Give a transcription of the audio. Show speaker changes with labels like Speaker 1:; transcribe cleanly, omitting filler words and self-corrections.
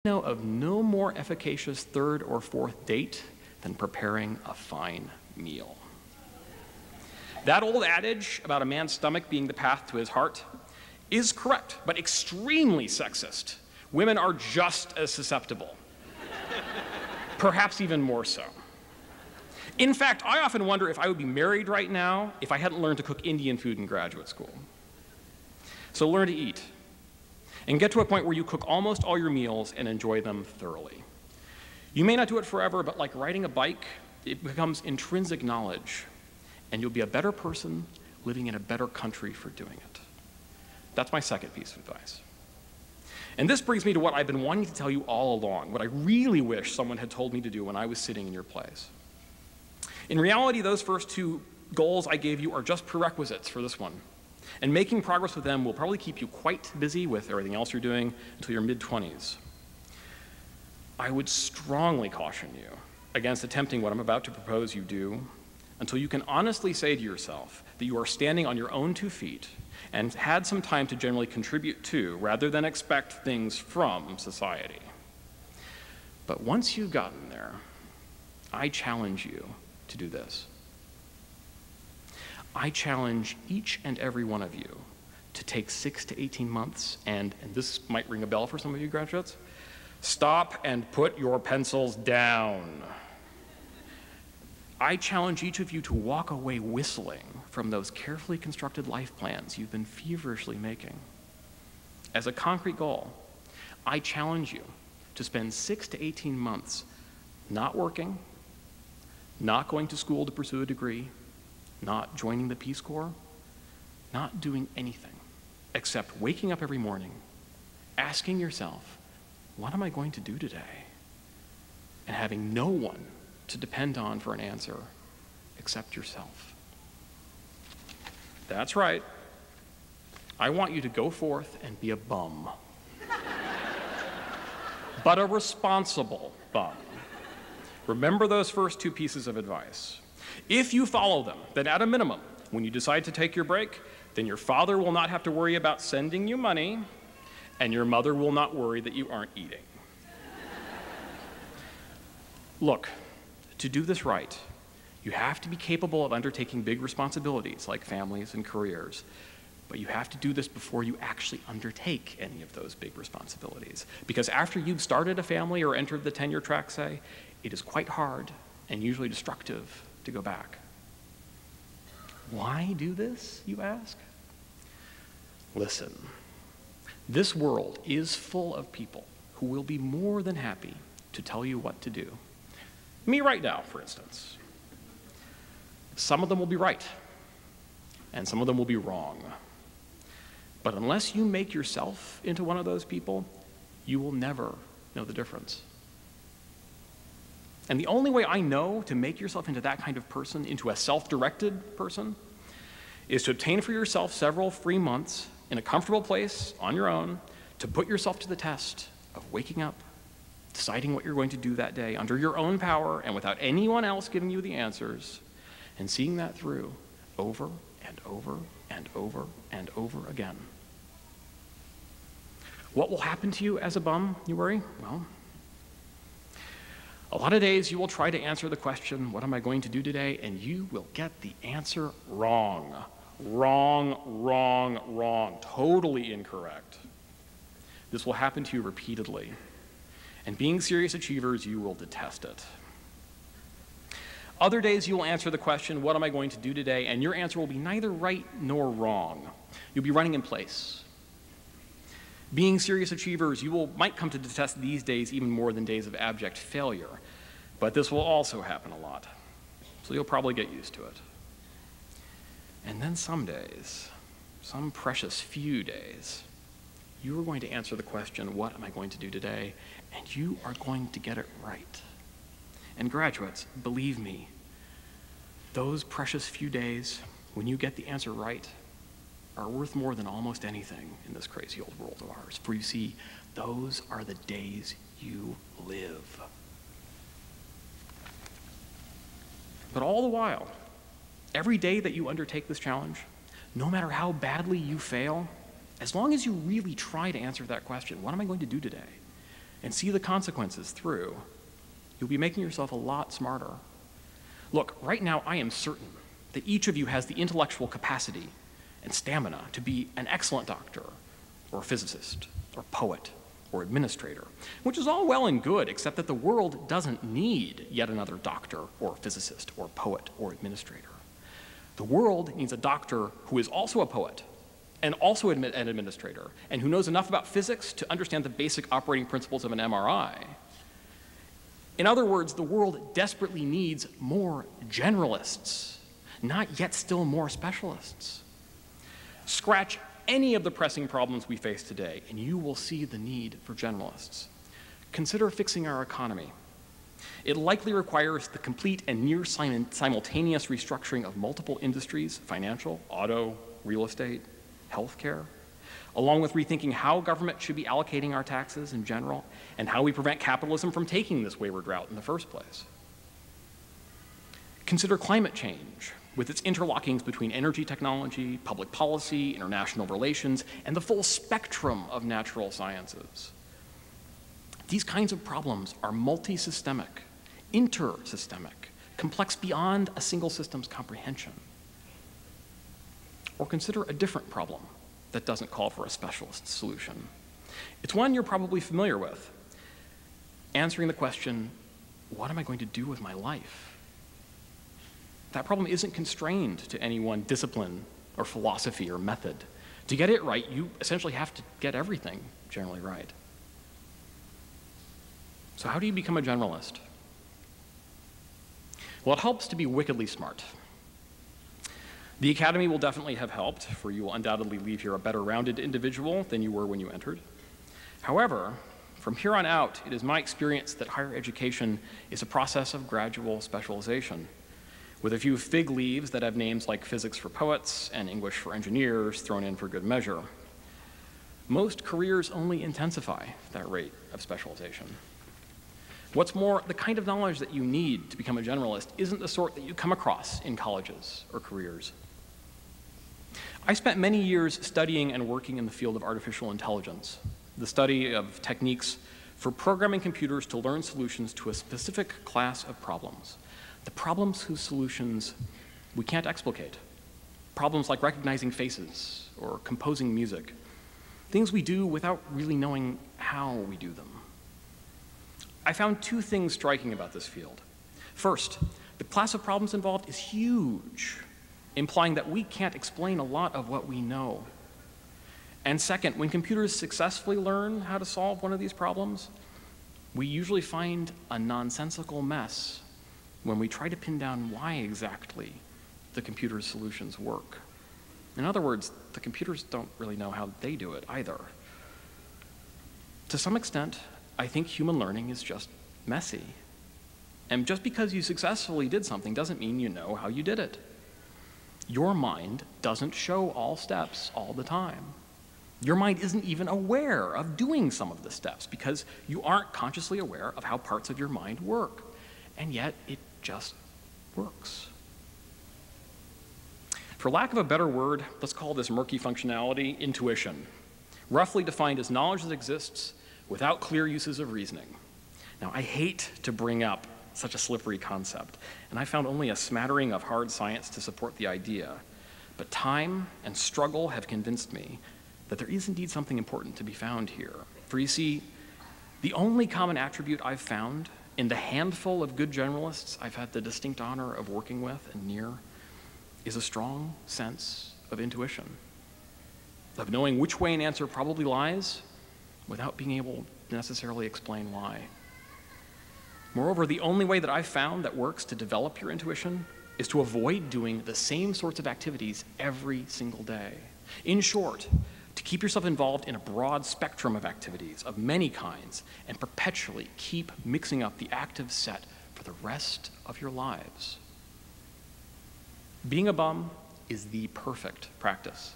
Speaker 1: know of no more efficacious third or fourth date than preparing a fine meal. That old adage about a man's stomach being the path to his heart is correct, but extremely sexist. Women are just as susceptible, perhaps even more so. In fact, I often wonder if I would be married right now if I hadn't learned to cook Indian food in graduate school. So learn to eat, and get to a point where you cook almost all your meals and enjoy them thoroughly. You may not do it forever, but like riding a bike, it becomes intrinsic knowledge, and you'll be a better person living in a better country for doing it. That's my second piece of advice. And this brings me to what I've been wanting to tell you all along, what I really wish someone had told me to do when I was sitting in your place. In reality, those first two goals I gave you are just prerequisites for this one. And making progress with them will probably keep you quite busy with everything else you're doing until your mid-20s. I would strongly caution you against attempting what I'm about to propose you do until you can honestly say to yourself that you are standing on your own 2 feet and had some time to generally contribute to, rather than expect things from, society. But once you've gotten there, I challenge you to do this. I challenge each and every one of you to take 6 to 18 months, and this might ring a bell for some of you graduates, stop and put your pencils down. I challenge each of you to walk away whistling from those carefully constructed life plans you've been feverishly making. As a concrete goal, I challenge you to spend 6 to 18 months not working, not going to school to pursue a degree, not joining the Peace Corps, not doing anything except waking up every morning, asking yourself, what am I going to do today? And having no one to depend on for an answer except yourself. That's right. I want you to go forth and be a bum. But a responsible bum. Remember those first 2 pieces of advice. If you follow them, then at a minimum, when you decide to take your break, then your father will not have to worry about sending you money, and your mother will not worry that you aren't eating. Look, to do this right, you have to be capable of undertaking big responsibilities like families and careers, but you have to do this before you actually undertake any of those big responsibilities. Because after you've started a family or entered the tenure track, say, it is quite hard and usually destructive to go back. Why do this, you ask? Listen, this world is full of people who will be more than happy to tell you what to do. Me right now, for instance. Some of them will be right, and some of them will be wrong. But unless you make yourself into one of those people, you will never know the difference. And the only way I know to make yourself into that kind of person, into a self-directed person, is to obtain for yourself several free months in a comfortable place on your own to put yourself to the test of waking up, deciding what you're going to do that day under your own power and without anyone else giving you the answers, and seeing that through over and over and over and over again. What will happen to you as a bum, you worry? Well, a lot of days you will try to answer the question, what am I going to do today? And you will get the answer wrong. Wrong, wrong, wrong. Totally incorrect. This will happen to you repeatedly. And being serious achievers, you will detest it. Other days you will answer the question, what am I going to do today? And your answer will be neither right nor wrong. You'll be running in place. Being serious achievers, you might come to detest these days even more than days of abject failure. But this will also happen a lot. So you'll probably get used to it. And then some days, some precious few days, you are going to answer the question, what am I going to do today? And you are going to get it right. And graduates, believe me, those precious few days, when you get the answer right, are worth more than almost anything in this crazy old world of ours. For you see, those are the days you live. But all the while, every day that you undertake this challenge, no matter how badly you fail, as long as you really try to answer that question, what am I going to do today? and see the consequences through, you'll be making yourself a lot smarter. Look, right now I am certain that each of you has the intellectual capacity and stamina to be an excellent doctor, or physicist, or poet, or administrator, which is all well and good, except that the world doesn't need yet another doctor, or physicist, or poet, or administrator. The world needs a doctor who is also a poet, and also an administrator, and who knows enough about physics to understand the basic operating principles of an MRI. In other words, the world desperately needs more generalists, not yet still more specialists. Scratch any of the pressing problems we face today, and you will see the need for generalists. Consider fixing our economy. It likely requires the complete and near simultaneous restructuring of multiple industries, financial, auto, real estate, healthcare, along with rethinking how government should be allocating our taxes in general, and how we prevent capitalism from taking this wayward route in the first place. Consider climate change, with its interlockings between energy technology, public policy, international relations, and the full spectrum of natural sciences. These kinds of problems are multi-systemic, inter-systemic, complex beyond a single system's comprehension. Or consider a different problem that doesn't call for a specialist solution. It's one you're probably familiar with, answering the question, what am I going to do with my life? That problem isn't constrained to any one discipline or philosophy or method. To get it right, you essentially have to get everything generally right. So how do you become a generalist? Well, it helps to be wickedly smart. The academy will definitely have helped, for you will undoubtedly leave here a better rounded individual than you were when you entered. However, from here on out, it is my experience that higher education is a process of gradual specialization, with a few fig leaves that have names like physics for poets and English for engineers thrown in for good measure. Most careers only intensify that rate of specialization. What's more, the kind of knowledge that you need to become a generalist isn't the sort that you come across in colleges or careers. I spent many years studying and working in the field of artificial intelligence, the study of techniques for programming computers to learn solutions to a specific class of problems. The problems whose solutions we can't explicate. Problems like recognizing faces or composing music. Things we do without really knowing how we do them. I found two things striking about this field. First, the class of problems involved is huge, implying that we can't explain a lot of what we know. And second, when computers successfully learn how to solve one of these problems, we usually find a nonsensical mess when we try to pin down why exactly the computer's solutions work. In other words, the computers don't really know how they do it either. To some extent, I think human learning is just messy. And just because you successfully did something doesn't mean you know how you did it. Your mind doesn't show all steps all the time. Your mind isn't even aware of doing some of the steps because you aren't consciously aware of how parts of your mind work. And yet, it just works. For lack of a better word, let's call this murky functionality intuition, roughly defined as knowledge that exists without clear uses of reasoning. Now, I hate to bring up such a slippery concept, and I found only a smattering of hard science to support the idea, but time and struggle have convinced me that there is indeed something important to be found here. For you see, the only common attribute I've found in the handful of good generalists I've had the distinct honor of working with and near is a strong sense of intuition, of knowing which way an answer probably lies without being able to necessarily explain why. Moreover, the only way that I've found that works to develop your intuition is to avoid doing the same sorts of activities every single day. In short, to keep yourself involved in a broad spectrum of activities of many kinds and perpetually keep mixing up the active set for the rest of your lives. Being a bum is the perfect practice